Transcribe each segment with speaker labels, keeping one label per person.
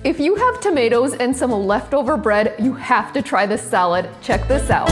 Speaker 1: If you have tomatoes and some leftover bread, you have to try this salad. Check this out.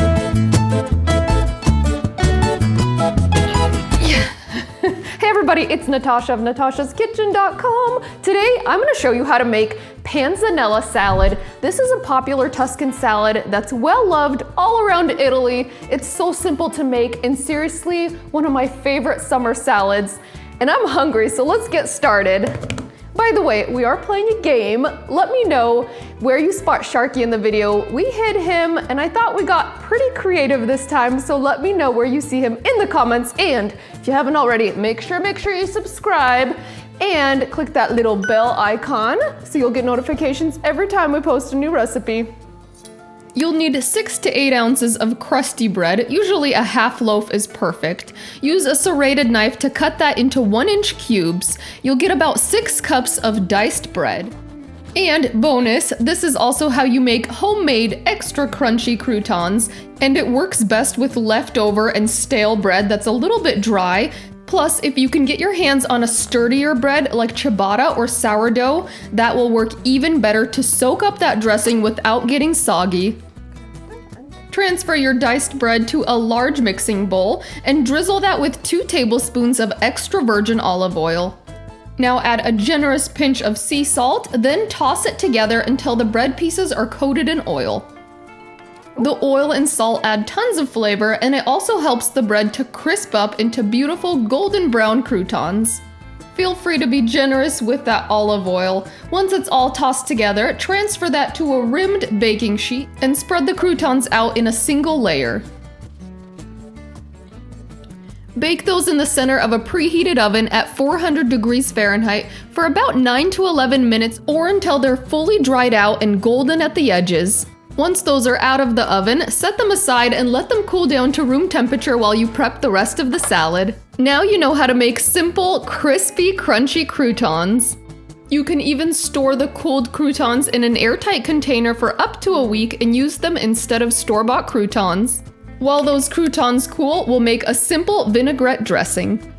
Speaker 1: Hey everybody, it's Natasha of natashaskitchen.com. Today I'm going to show you how to make panzanella salad. This is a popular Tuscan salad that's well loved all around Italy. It's so simple to make and seriously one of my favorite summer salads. And I'm hungry, so let's get started. By the way, we are playing a game. Let me know where you spot Sharky in the video. We hid him and I thought we got pretty creative this time, so let me know where you see him in the comments. And if you haven't already, make sure you subscribe and click that little bell icon so you'll get notifications every time we post a new recipe. You'll need 6 to 8 ounces of crusty bread. Usually a half loaf is perfect. Use a serrated knife to cut that into 1-inch cubes. You'll get about 6 cups of diced bread. And bonus, this is also how you make homemade extra crunchy croutons, and it works best with leftover and stale bread that's a little bit dry. Plus, if you can get your hands on a sturdier bread like ciabatta or sourdough, that will work even better to soak up that dressing without getting soggy. Transfer your diced bread to a large mixing bowl and drizzle that with 2 tablespoons of extra virgin olive oil. Now add a generous pinch of sea salt, then toss it together until the bread pieces are coated in oil. The oil and salt add tons of flavor, and it also helps the bread to crisp up into beautiful golden brown croutons. Feel free to be generous with that olive oil. Once it's all tossed together, transfer that to a rimmed baking sheet and spread the croutons out in a single layer. Bake those in the center of a preheated oven at 400 degrees Fahrenheit for about 9 to 11 minutes or until they're fully dried out and golden at the edges. Once those are out of the oven, set them aside and let them cool down to room temperature while you prep the rest of the salad. Now you know how to make simple, crispy, crunchy croutons. You can even store the cooled croutons in an airtight container for up to a week and use them instead of store-bought croutons. While those croutons cool, we'll make a simple vinaigrette dressing.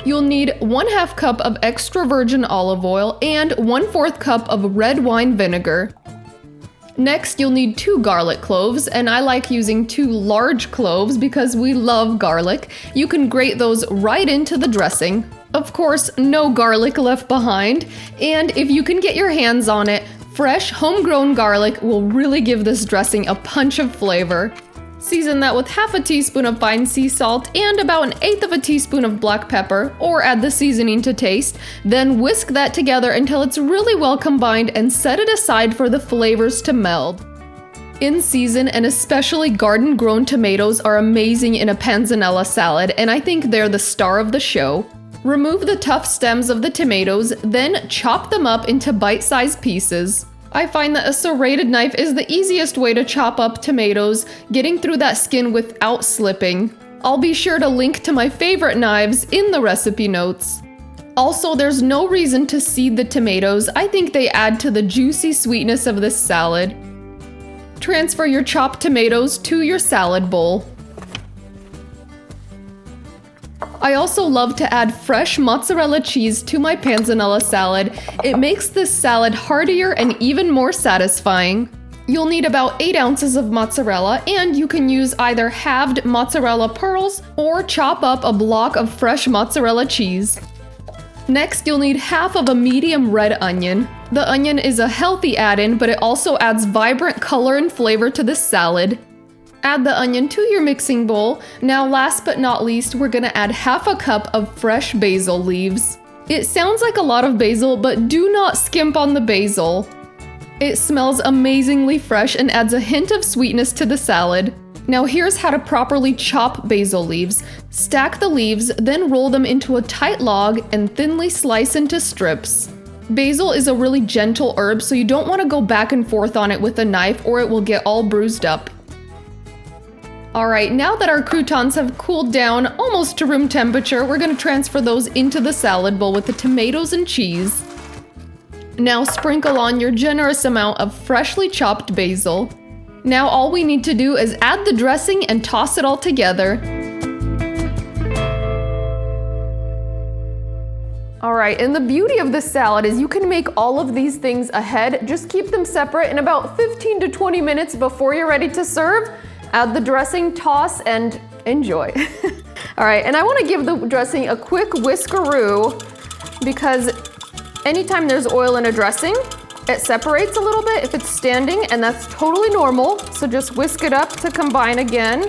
Speaker 1: You'll need 1/2 cup of extra virgin olive oil and 1/4 cup of red wine vinegar. Next, you'll need 2 garlic cloves, and I like using 2 large cloves because we love garlic. You can grate those right into the dressing. Of course, no garlic left behind, and if you can get your hands on it, fresh homegrown garlic will really give this dressing a punch of flavor. Season that with 1/2 teaspoon of fine sea salt and about 1/8 teaspoon of black pepper, or add the seasoning to taste. Then whisk that together until it's really well combined and set it aside for the flavors to meld. In season and especially garden-grown tomatoes are amazing in a panzanella salad, and I think they're the star of the show. Remove the tough stems of the tomatoes, then chop them up into bite-sized pieces. I find that a serrated knife is the easiest way to chop up tomatoes, getting through that skin without slipping. I'll be sure to link to my favorite knives in the recipe notes. Also, there's no reason to seed the tomatoes. I think they add to the juicy sweetness of this salad. Transfer your chopped tomatoes to your salad bowl. I also love to add fresh mozzarella cheese to my panzanella salad. It makes this salad heartier and even more satisfying. You'll need about 8 ounces of mozzarella, and you can use either halved mozzarella pearls or chop up a block of fresh mozzarella cheese. Next, you'll need 1/2 of a medium red onion. The onion is a healthy add-in, but it also adds vibrant color and flavor to this salad. Add the onion to your mixing bowl. Now last but not least, we're gonna add 1/2 cup of fresh basil leaves. It sounds like a lot of basil, but do not skimp on the basil. It smells amazingly fresh and adds a hint of sweetness to the salad. Now here's how to properly chop basil leaves. Stack the leaves, then roll them into a tight log and thinly slice into strips. Basil is a really gentle herb, so you don't want to go back and forth on it with a knife or it will get all bruised up. Alright, now that our croutons have cooled down almost to room temperature, we're going to transfer those into the salad bowl with the tomatoes and cheese. Now sprinkle on your generous amount of freshly chopped basil. Now all we need to do is add the dressing and toss it all together. All right, and the beauty of this salad is you can make all of these things ahead. Just keep them separate, and about 15 to 20 minutes before you're ready to serve, add the dressing, toss, and enjoy. All right, and I wanna give the dressing a quick whiskeroo because anytime there's oil in a dressing, it separates a little bit if it's standing, and that's totally normal. So just whisk it up to combine again.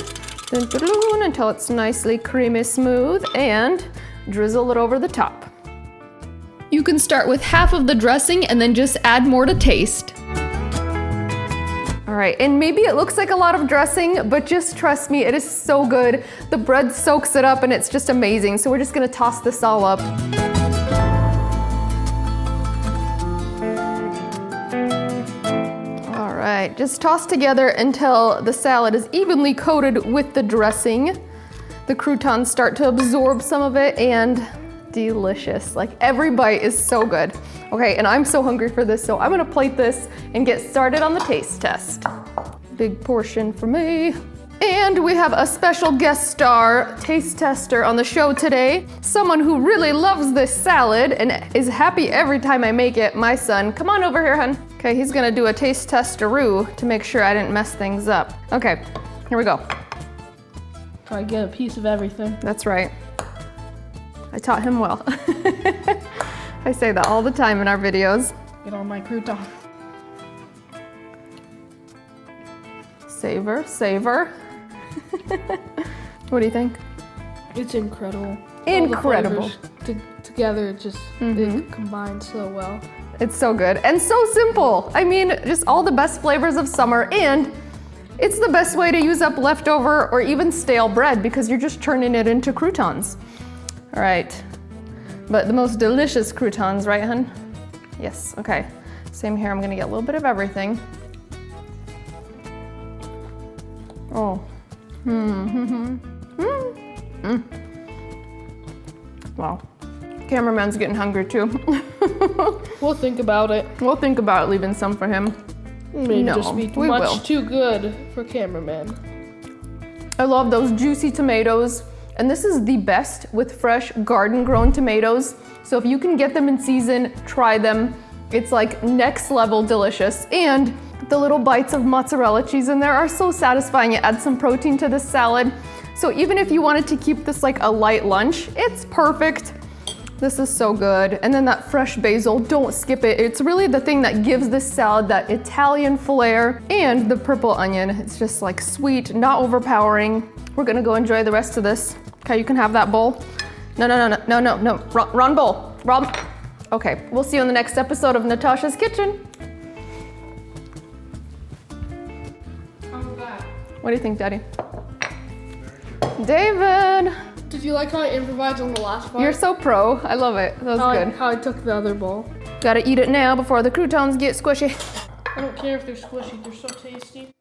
Speaker 1: Until it's nicely creamy smooth, and drizzle it over the top. You can start with half of the dressing and then just add more to taste. All right, and maybe it looks like a lot of dressing, but just trust me, it is so good. The bread soaks it up and it's just amazing. So we're just gonna toss this all up. All right, just toss together until the salad is evenly coated with the dressing. The croutons start to absorb some of it, and delicious. Like, every bite is so good. Okay, and I'm so hungry for this, so I'm gonna plate this and get started on the taste test. Big portion for me. And we have a special guest star taste tester on the show today. Someone who really loves this salad and is happy every time I make it, my son. Come on over here, hun. Okay, he's gonna do a taste testeroo to make sure I didn't mess things up. Okay, here we go.
Speaker 2: Try to get a piece of everything.
Speaker 1: That's right. I taught him well. I say that all the time in our videos.
Speaker 2: Get on my crouton.
Speaker 1: Savor, savor. What do you think?
Speaker 2: It's incredible.
Speaker 1: Incredible.
Speaker 2: All the flavors together, it just it combines so well.
Speaker 1: It's so good and so simple. I mean, just all the best flavors of summer, and it's the best way to use up leftover or even stale bread because you're just turning it into croutons. All right, but the most delicious croutons, right, hun? Yes, okay. Same here, I'm gonna get a little bit of everything. Oh. Wow. Cameraman's getting hungry too.
Speaker 2: We'll think about it.
Speaker 1: We'll think about leaving some for him.
Speaker 2: Maybe
Speaker 1: No,
Speaker 2: just be
Speaker 1: we will.
Speaker 2: much too good for cameraman.
Speaker 1: I love those juicy tomatoes. And this is the best with fresh garden-grown tomatoes. So if you can get them in season, try them. It's like next level delicious. And the little bites of mozzarella cheese in there are so satisfying. It adds some protein to this salad. So even if you wanted to keep this like a light lunch, it's perfect. This is so good. And then that fresh basil, don't skip it. It's really the thing that gives this salad that Italian flair, and the purple onion. It's just like sweet, not overpowering. We're gonna go enjoy the rest of this. Okay, you can have that bowl. No. Wrong bowl. Wrong. Okay, we'll see you in the next episode of Natasha's Kitchen. What do you think, Daddy? David!
Speaker 2: Did you like how I improvised on the last part?
Speaker 1: You're so pro. I love it. That was good.
Speaker 2: How I took the other bowl.
Speaker 1: Gotta eat it now before the croutons get squishy.
Speaker 2: I don't care if they're squishy, they're so tasty.